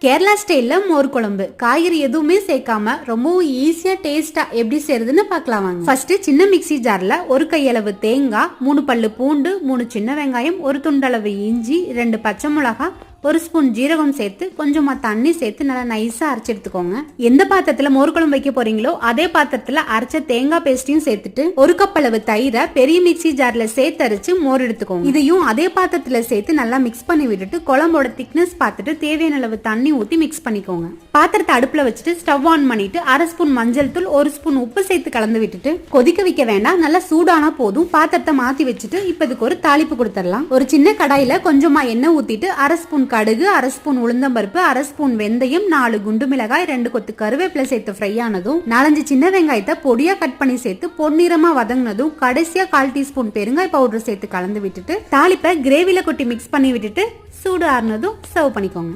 கேரளா ஸ்டைல்ல மோர் குழம்பு காய்கறி எதுவுமே சேர்க்காம ரொம்பவும் ஈஸியா டேஸ்டா எப்படி செய்யறதுன்னு பார்க்கலாம் வாங்க. ஃபர்ஸ்ட் சின்ன மிக்ஸி ஜார்ல ஒரு கையளவு தேங்காய், 3 பல்லு பூண்டு, 3 சின்ன வெங்காயம், ஒரு துண்டளவு இஞ்சி, 2 பச்சை மிளகாய், 1 ஸ்பூன் ஜீரகம் சேர்த்து கொஞ்சமா தண்ணி சேர்த்து நல்லா நைஸா அரைச்சு எடுத்துக்கோங்க. எந்த பாத்திரத்துல மோர் குழம்பு வைக்க போறீங்களோ அதே பாத்திரத்துல அரைச்ச தேங்காய் பேஸ்டையும் சேர்த்துட்டு 1 கப் அளவு தயிரை பெரிய மிக்ஸி ஜார்ல சேர்த்து அரைச்சு மோர் எடுத்துக்கோங்க. இதையும் அதே பாத்திரத்துல சேர்த்து நல்லா மிக்ஸ் பண்ணி விட்டுட்டு குழம்போட திக்னஸ் பார்த்துட்டு தேவையான அளவு தண்ணி ஊத்தி மிக்ஸ் பண்ணிக்கோங்க. பாத்திரத்தை அடுப்புல வச்சுட்டு ஸ்டவ் ஆன் பண்ணிட்டு 1/2 ஸ்பூன் மஞ்சள் தூள், 1 ஸ்பூன் உப்பு சேர்த்து கலந்து விட்டுட்டு கொதிக்க வைக்க வேண்டாம், நல்லா சூடானா போதும். பாத்திரத்தை மாத்தி வச்சுட்டு இப்ப இதுக்கு ஒரு தாளிப்பு கொடுத்துடலாம். ஒரு சின்ன கடாயில கொஞ்சமா எண்ணெய் ஊத்திட்டு 1/2 ஸ்பூன் கடுகு, 1/2 ஸ்பூன் உளுந்தம்பருப்பு, 1/2 ஸ்பூன் வெந்தயம், 4 குண்டு மிளகாய், 2 கொத்து கருவேப்பிலை சேர்த்து ஃப்ரை ஆனதும் 4-5 சின்ன வெங்காயத்தை பொடியா கட் பண்ணி சேர்த்து பொன்னிறமா வதங்கினதும் கடைசியா 1/4 டீஸ்பூன் பெருங்காய பவுடர் சேர்த்து கலந்து விட்டுட்டு தாளிப்பை கிரேவில கொட்டி மிக்ஸ் பண்ணி விட்டுட்டு சூடு ஆறுனதும் சர்வ் பண்ணிக்கோங்க.